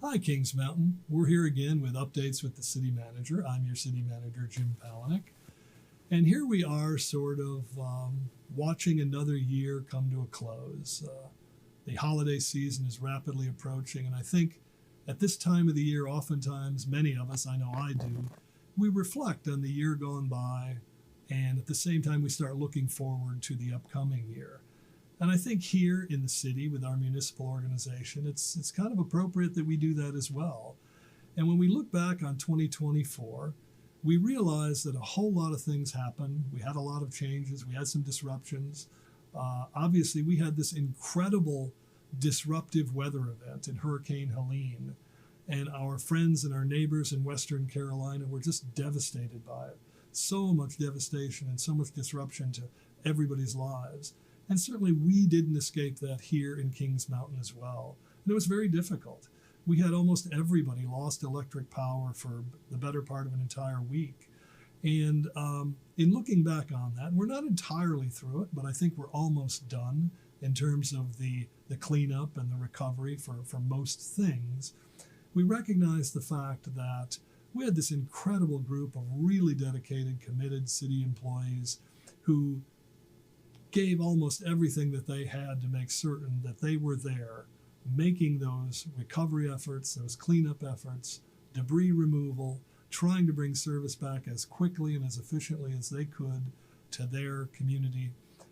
Hi, Kings Mountain. We're here again with updates with the city manager. I'm your city manager, Jim Palaniuk. And here we are, sort of watching another year come to a close. The holiday season is rapidly approaching, and I think at this time of the year, oftentimes, many of us, I know I do, we reflect on the year gone by, and at the same time, we start looking forward to the upcoming year. And I think here in the city with our municipal organization, it's kind of appropriate that we do that as well. And when we look back on 2024, we realize that a whole lot of things happened. We had a lot of changes. We had some disruptions. Obviously, we had this incredible disruptive weather event in Hurricane Helene. And our friends and our neighbors in Western Carolina were just devastated by it. So much devastation and so much disruption to everybody's lives. And certainly we didn't escape that here in Kings Mountain as well. And it was very difficult. We had almost everybody lost electric power for the better part of an entire week. And in looking back on that, we're not entirely through it, but I think we're almost done in terms of the cleanup and the recovery for most things. We recognize the fact that we had this incredible group of really dedicated, committed city employees who gave almost everything that they had to make certain that they were there, making those recovery efforts, those cleanup efforts, debris removal, trying to bring service back as quickly and as efficiently as they could to their community.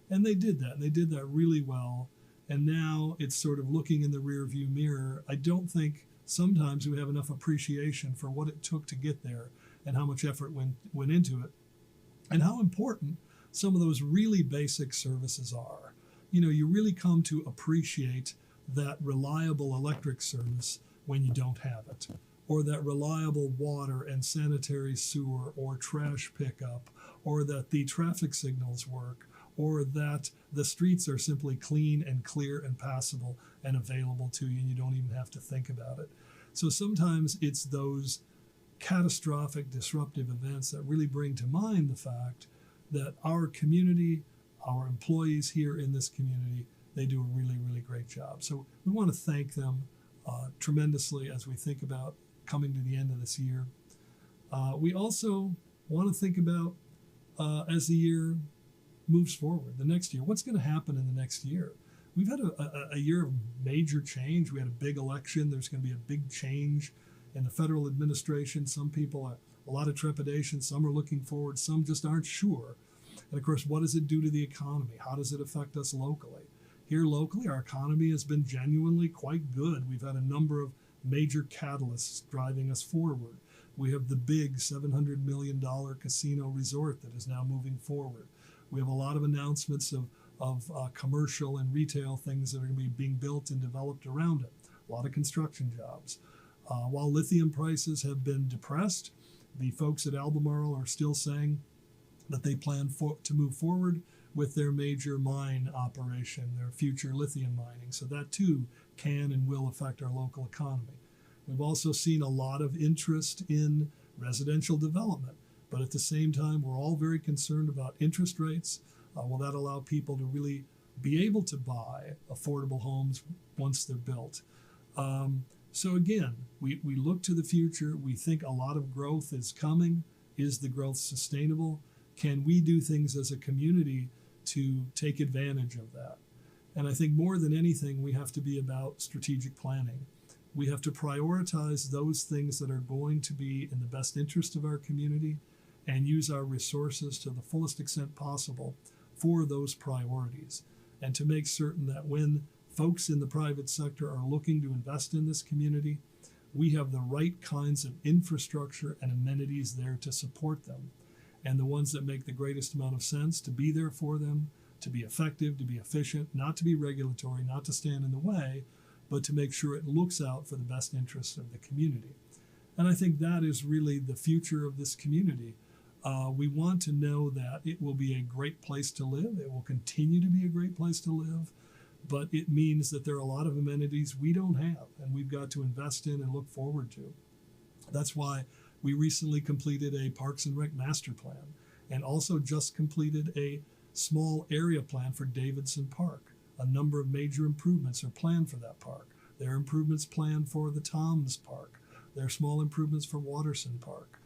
And they did that. They did that really well. And now it's sort of looking in the rearview mirror. I don't think sometimes we have enough appreciation for what it took to get there and how much effort went into it and how important some of those really basic services are. You know, you really come to appreciate that reliable electric service when you don't have it, or that reliable water and sanitary sewer or trash pickup, or that the traffic signals work, or that the streets are simply clean and clear and passable and available to you and you don't even have to think about it. So sometimes it's those catastrophic disruptive events that really bring to mind the fact that our community, our employees here in this community, they do a really, really great job. So we want to thank them tremendously as we think about coming to the end of this year. We also want to think about as the year moves forward, the next year, what's going to happen in the next year? We've had a year of major change. We had a big election. There's going to be a big change in the federal administration. Some people are a lot of trepidation. Some are looking forward. Some just aren't sure. And of course, what does it do to the economy? How does it affect us locally? Here locally, our economy has been genuinely quite good. We've had a number of major catalysts driving us forward. We have the big $700 million casino resort that is now moving forward. We have a lot of announcements of commercial and retail things that are going to be being built and developed around it. A lot of construction jobs. While lithium prices have been depressed, the folks at Albemarle are still saying that they plan to move forward with their major mine operation, their future lithium mining. So that too can and will affect our local economy. We've also seen a lot of interest in residential development, but at the same time, we're all very concerned about interest rates. Will that allow people to really be able to buy affordable homes once they're built? So again, we look to the future. We think a lot of growth is coming. Is the growth sustainable? Can we do things as a community to take advantage of that? And I think more than anything, we have to be about strategic planning. We have to prioritize those things that are going to be in the best interest of our community and use our resources to the fullest extent possible for those priorities. And to make certain that when folks in the private sector are looking to invest in this community, we have the right kinds of infrastructure and amenities there to support them. And the ones that make the greatest amount of sense to be there for them, to be effective, to be efficient, not to be regulatory, not to stand in the way, but to make sure it looks out for the best interests of the community. And I think that is really the future of this community. We want to know that it will be a great place to live. It will continue to be a great place to live, but it means that there are a lot of amenities we don't have and we've got to invest in and look forward to. That's why we recently completed a Parks and Rec master plan and also just completed a small area plan for Davidson Park. A number of major improvements are planned for that park. There are improvements planned for the Toms Park. There are small improvements for Waterson Park.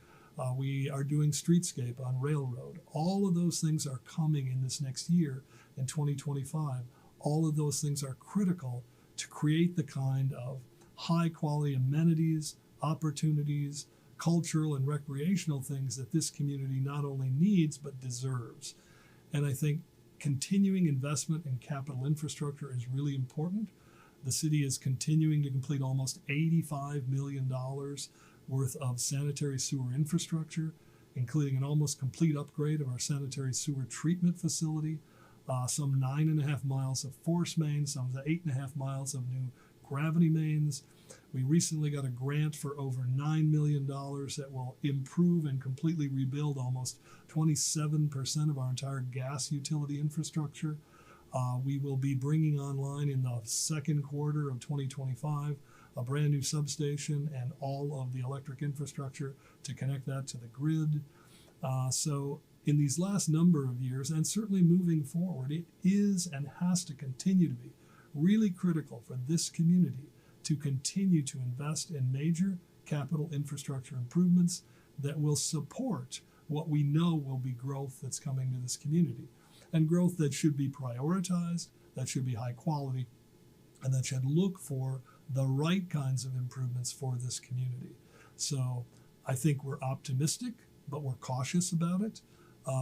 We are doing streetscape on Railroad. All of those things are coming in this next year, in 2025. All of those things are critical to create the kind of high quality amenities, opportunities, cultural and recreational things that this community not only needs but deserves. And I think continuing investment in capital infrastructure is really important. The city is continuing to complete almost $85 million worth of sanitary sewer infrastructure, including an almost complete upgrade of our sanitary sewer treatment facility, some 9.5 miles of force mains, some 8.5 miles of new gravity mains. We recently got a grant for over $9 million that will improve and completely rebuild almost 27% of our entire gas utility infrastructure. We will be bringing online in the second quarter of 2025 a brand new substation and all of the electric infrastructure to connect that to the grid. So in these last number of years, and certainly moving forward, it is and has to continue to be really critical for this community to continue to invest in major capital infrastructure improvements that will support what we know will be growth that's coming to this community, and growth that should be prioritized, that should be high quality, and that should look for the right kinds of improvements for this community. So I think we're optimistic, but we're cautious about it.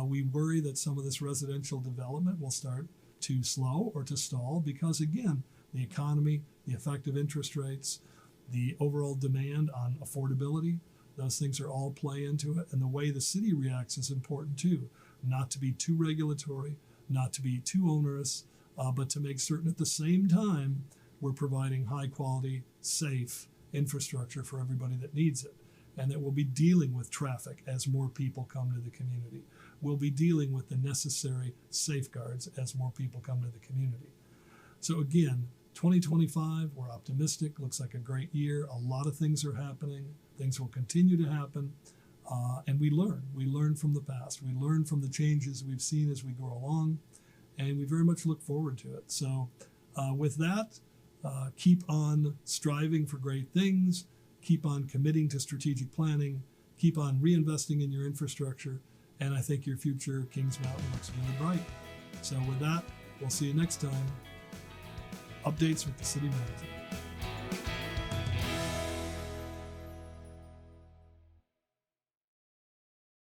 We worry that some of this residential development will start to slow or to stall because, again, the economy, the effective interest rates, the overall demand on affordability, those things are all play into it. And the way the city reacts is important too. Not to be too regulatory, not to be too onerous, but to make certain at the same time we're providing high quality, safe infrastructure for everybody that needs it. And that we'll be dealing with traffic as more people come to the community. We'll be dealing with the necessary safeguards as more people come to the community. So again, 2025, we're optimistic, looks like a great year. A lot of things are happening. Things will continue to happen. And we learn. We learn from the past. We learn from the changes we've seen as we go along. And we very much look forward to it. So with that, keep on striving for great things. Keep on committing to strategic planning. Keep on reinvesting in your infrastructure. And I think your future, Kings Mountain, looks really bright. So with that, we'll see you next time. Updates with the City Manager.